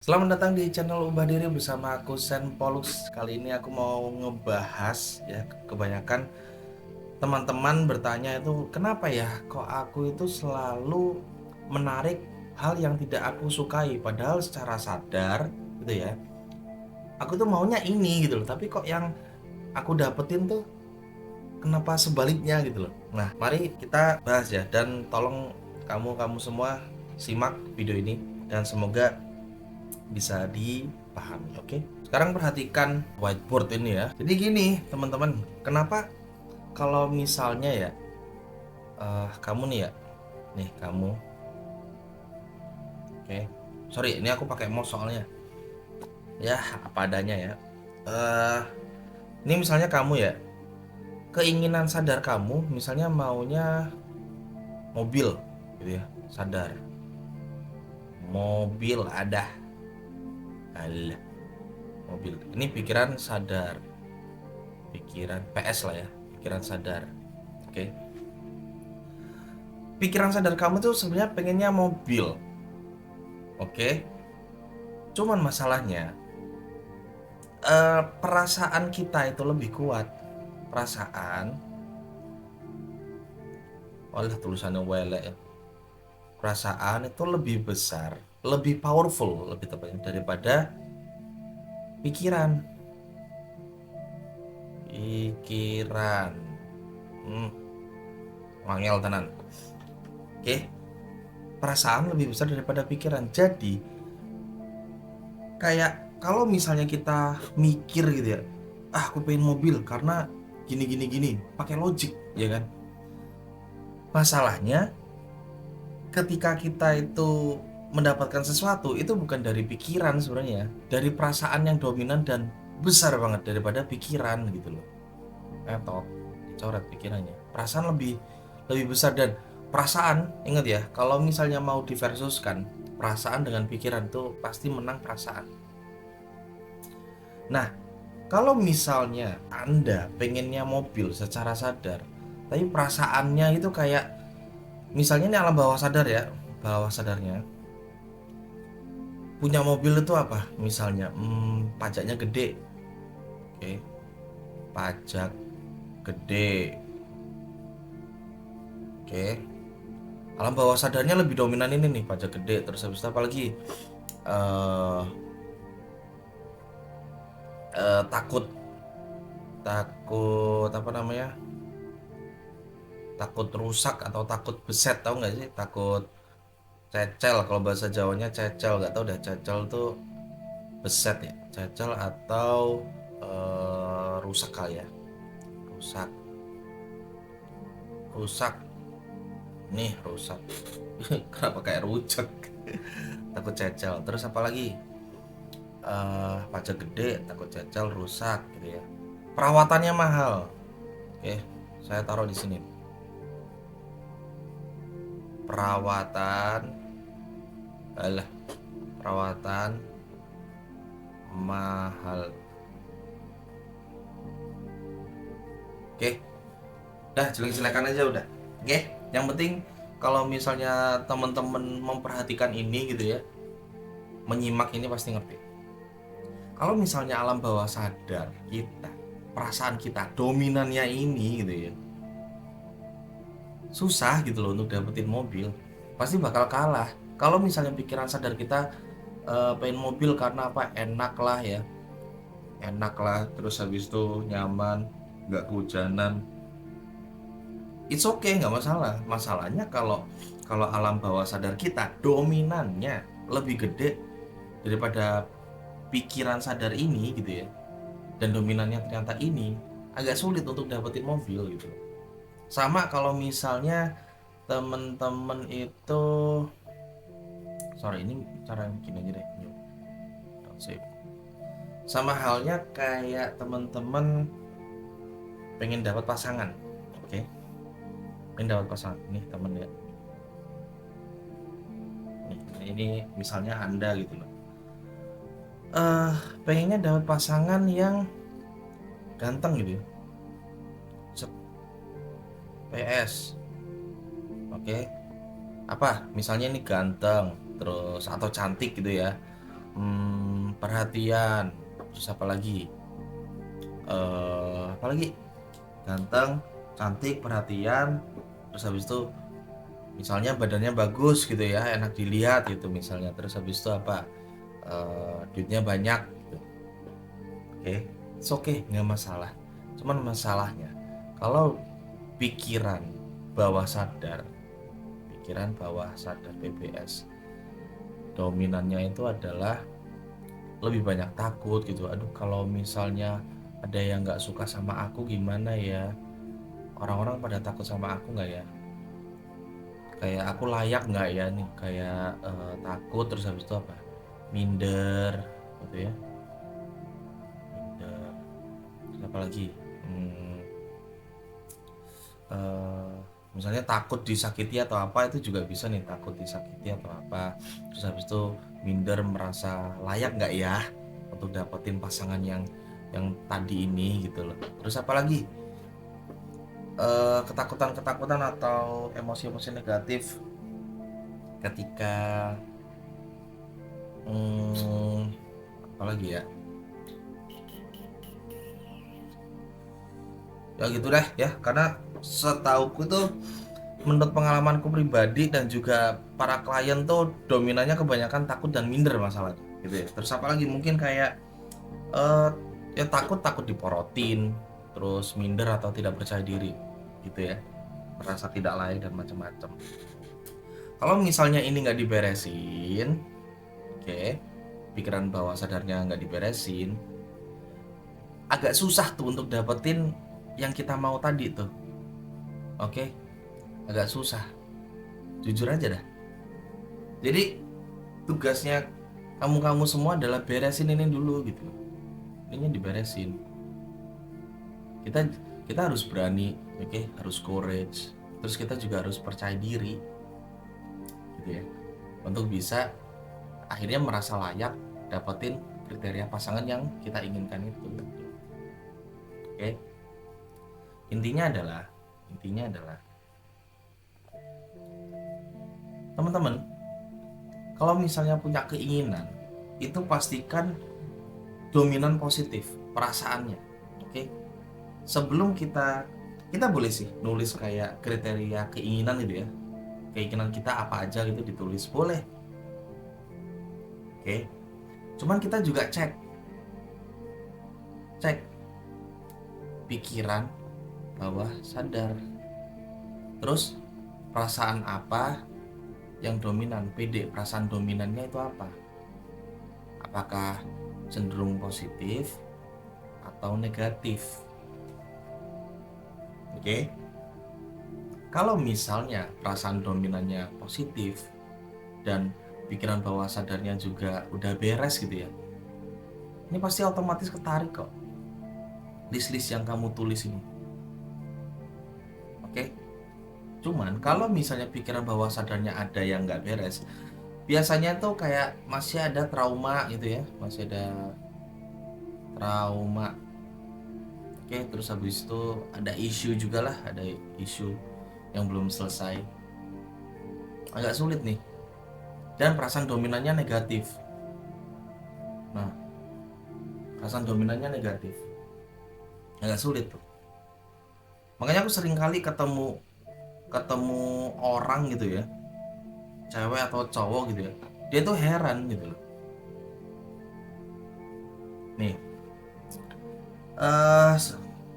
Selamat datang di channel Ubah Diri bersama aku Sen Polus. Kali ini aku mau ngebahas ya, kebanyakan teman-teman bertanya itu kenapa ya kok aku itu selalu menarik hal yang tidak aku sukai, padahal secara sadar gitu ya. Aku tuh maunya ini gitu loh, tapi kok yang aku dapetin tuh kenapa sebaliknya gitu loh. Nah, mari kita bahas ya, dan tolong kamu semua simak video ini dan semoga bisa dipahami. Oke, sekarang perhatikan whiteboard ini ya. Jadi gini teman-teman, kenapa kalau misalnya ya kamu nih ya, nih kamu, oke, sorry ini aku pakai mouse soalnya ya, apa adanya ya. eh ini misalnya kamu ya, keinginan sadar kamu misalnya maunya mobil gitu ya, sadar mobil ada, alah, mobil ini pikiran sadar, pikiran PS lah ya, pikiran sadar. Oke, pikiran sadar kamu tuh sebenarnya pengennya mobil. Oke, cuman masalahnya perasaan kita itu lebih kuat. Perasaan, walah tulisannya wele ya. Perasaan itu lebih besar, lebih powerful, lebih tepatnya daripada pikiran. Pikiran, hmm, wangel tenan. Oke, perasaan lebih besar daripada pikiran. Jadi kayak kalau misalnya kita mikir gitu ya, aku pengen mobil karena gini gini gini, pakai logik ya kan. Masalahnya ketika kita itu mendapatkan sesuatu itu bukan dari pikiran sebenarnya, dari perasaan yang dominan dan besar banget daripada pikiran gitu loh. Atau dicoret pikirannya, perasaan lebih lebih besar. Dan perasaan, ingat ya, kalau misalnya mau diversuskan perasaan dengan pikiran tuh pasti menang perasaan. Nah, kalau misalnya Anda pengennya mobil secara sadar, tapi perasaannya itu kayak, misalnya ini alam bawah sadar ya, bawah sadarnya punya mobil itu apa? Misalnya, pajaknya gede, oke, pajak gede, oke. Alam bawah sadarnya lebih dominan ini nih, pajak gede. Terus habis itu apa lagi? Eh, takut, takut apa namanya? Takut rusak atau takut beset, tahu nggak sih? Takut cecel, kalau bahasa Jawanya cecel, nggak tahu udah cecel tuh beset ya, cecel atau rusak kali ya, rusak, rusak nih rusak. Kenapa kayak rujak? Takut cecel. Terus apa lagi? Pajak gede, takut cecel, rusak gitu ya. Perawatannya mahal. Oke, saya taruh di sini. Perawatan, alah, perawatan mahal. Oke, udah jelek-jelekan aja udah. Oke, yang penting kalau misalnya teman-teman memperhatikan ini gitu ya, menyimak ini pasti ngerti. Kalau misalnya alam bawah sadar kita, perasaan kita dominannya ini gitu ya, susah gitu loh untuk dapetin mobil, pasti bakal kalah. Kalau misalnya pikiran sadar kita pengen mobil karena apa, enak lah ya, enak lah, terus habis itu nyaman, nggak kehujanan, it's okay, nggak masalah. Masalahnya kalau kalau alam bawah sadar kita dominannya lebih gede daripada pikiran sadar ini gitu ya, dan dominannya ternyata ini, agak sulit untuk dapetin mobil gitu. Sama kalau misalnya temen-temen itu, sorry ini cara yang bikin aja deh, save. Sama halnya kayak temen-temen pengen dapat pasangan, oke, pengen dapat pasangan nih temen ya, nih, ini misalnya Anda gitu loh, pengennya dapat pasangan yang ganteng gitu ya, PS, oke, apa misalnya ini ganteng terus atau cantik gitu ya, perhatian, terus apa lagi? Ganteng, cantik, perhatian, terus habis itu misalnya badannya bagus gitu ya, enak dilihat gitu misalnya, terus habis itu apa? Duitnya banyak gitu. Oke, it's okay, nggak masalah. Cuman masalahnya kalau pikiran bawah sadar, PBS, dominannya itu adalah lebih banyak takut gitu. Aduh, kalau misalnya ada yang nggak suka sama aku gimana ya? Orang-orang pada takut sama aku nggak ya? Kayak aku layak nggak ya nih? Kayak takut, terus habis itu apa? Minder gitu ya. Minder. Terus apa lagi? Hmm, eh, Misalnya takut disakiti atau apa, itu juga bisa nih, takut disakiti atau apa. Terus habis itu minder, merasa layak nggak ya untuk dapetin pasangan yang tadi ini gitu loh. Terus apa lagi? Ketakutan-ketakutan atau emosi-emosi negatif ketika apa lagi ya? Ya gitu deh ya, karena setauku tuh, menurut pengalamanku pribadi dan juga para klien tuh dominannya kebanyakan takut dan minder masalahnya gitu ya. Terus apa lagi, mungkin kayak eh ya takut diporotin, terus minder atau tidak percaya diri gitu ya, merasa tidak layak dan macam-macam. Kalau misalnya ini nggak diberesin, oke, pikiran bawah sadarnya nggak diberesin, agak susah tuh untuk dapetin yang kita mau tadi tuh. Oke, agak susah, jujur aja dah. Jadi tugasnya kamu semua adalah beresin ini dulu gitu. Ini diberesin. Kita kita harus berani, oke, harus courage. Terus kita juga harus percaya diri, gitu ya, untuk bisa akhirnya merasa layak dapetin kriteria pasangan yang kita inginkan itu. Oke, intinya adalah teman-teman, kalau misalnya punya keinginan, itu pastikan dominan positif perasaannya. Oke, sebelum kita boleh sih nulis kayak kriteria keinginan gitu ya, keinginan kita apa aja gitu, ditulis boleh. Oke, cuman kita juga cek pikiran bawah sadar, terus perasaan apa yang dominan. Perasaan dominannya itu apa? Apakah cenderung positif atau negatif? Oke, kalau misalnya perasaan dominannya positif dan pikiran bawah sadarnya juga udah beres gitu ya, ini pasti otomatis ketarik kok list-list yang kamu tulis ini. Oke, cuman kalau misalnya pikiran bawah sadarnya ada yang nggak beres, biasanya tuh kayak masih ada trauma gitu ya, masih ada trauma. Oke, terus habis itu ada isu juga lah, ada isu yang belum selesai, agak sulit nih, dan perasaan dominannya negatif. Nah, perasaan dominannya negatif agak sulit tuh. Makanya aku sering kali ketemu orang gitu ya, cewek atau cowok gitu ya, dia tuh heran gitu loh. Nih, eh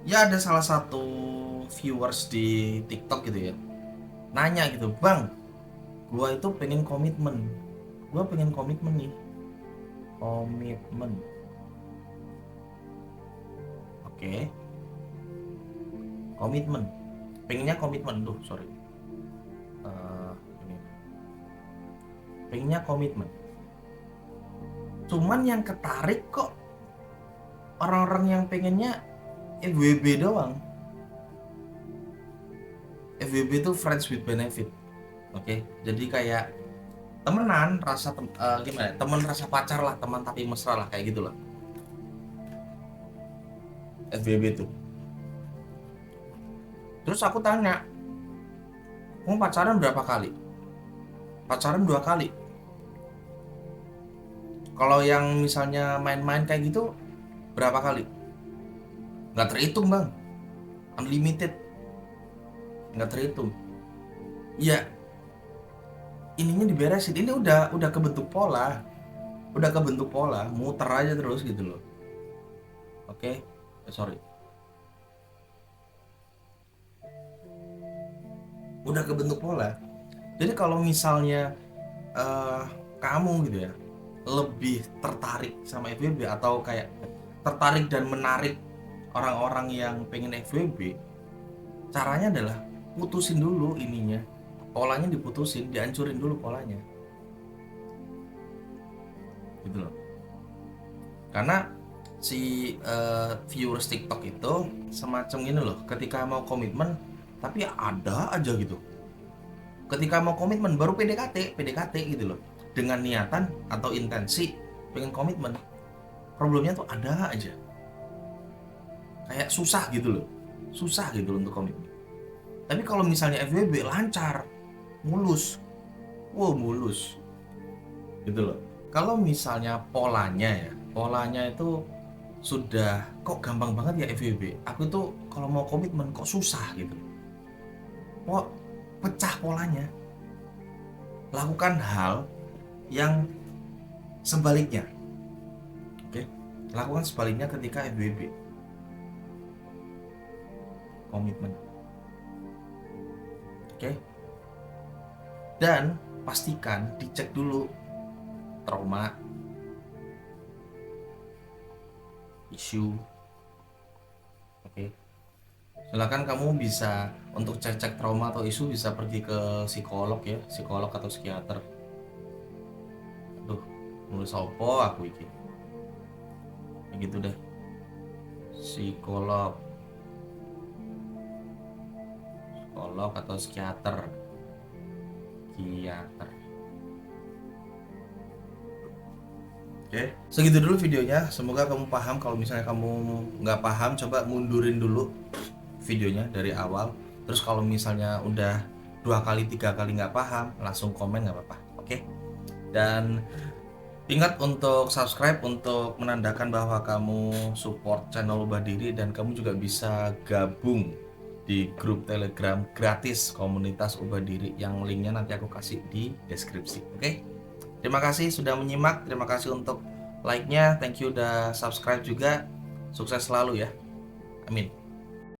ya ada salah satu viewers di TikTok gitu ya, nanya gitu, bang, gua itu pengen komitmen nih, komitmen. Oke, komitmen, pengennya komitmen tuh, sorry. Ini pengennya komitmen, cuman yang ketarik kok orang-orang yang pengennya FWB doang. FWB itu friends with benefit. Oke, jadi kayak temenan, gimana ya, temen rasa pacar lah, teman tapi mesra lah, kayak gitu lah FWB itu. Terus aku tanya, kamu pacaran berapa kali? Pacaran 2 kali. Kalau yang misalnya main-main kayak gitu berapa kali? Nggak terhitung bang, unlimited, nggak terhitung. Ya ininya diberesin, ini udah kebentuk pola, muter aja terus gitu loh. Oke. Sorry, udah kebentuk pola. Jadi kalau misalnya eh, kamu gitu ya lebih tertarik sama FWB atau kayak tertarik dan menarik orang-orang yang pengen FWB, caranya adalah putusin dulu ininya, polanya diputusin, dihancurin dulu polanya gitu loh. Karena si viewers TikTok itu semacam gini loh, ketika mau komitmen tapi ada aja gitu, ketika mau komitmen baru PDKT gitu loh, dengan niatan atau intensi pengen komitmen, problemnya tuh ada aja, kayak susah gitu loh, untuk komitmen. Tapi kalau misalnya FWB lancar, mulus, wow mulus gitu loh. Kalau misalnya polanya itu sudah kok gampang banget ya FWB, aku tuh kalau mau komitmen kok susah gitu, kok pecah polanya. Lakukan hal yang sebaliknya. Oke, lakukan sebaliknya ketika FWB, komitmen. Oke, dan pastikan dicek dulu trauma, isu. Oke, silakan kamu bisa untuk cek trauma atau isu bisa pergi ke psikolog ya, psikolog atau psikiater. Aduh, nulis opo aku iki, kayak gitu deh, psikolog, atau psikiater. Oke, segitu dulu videonya. Semoga kamu paham. Kalau misalnya kamu nggak paham, coba mundurin dulu videonya dari awal. Terus kalau misalnya udah 2 kali 3 kali nggak paham, langsung komen nggak apa-apa. Oke. Dan ingat untuk subscribe untuk menandakan bahwa kamu support channel Ubah Diri, dan kamu juga bisa gabung di grup Telegram gratis komunitas Ubah Diri yang linknya nanti aku kasih di deskripsi. Oke. Terima kasih sudah menyimak, terima kasih untuk like-nya, thank you udah subscribe juga. Sukses selalu ya. Amin.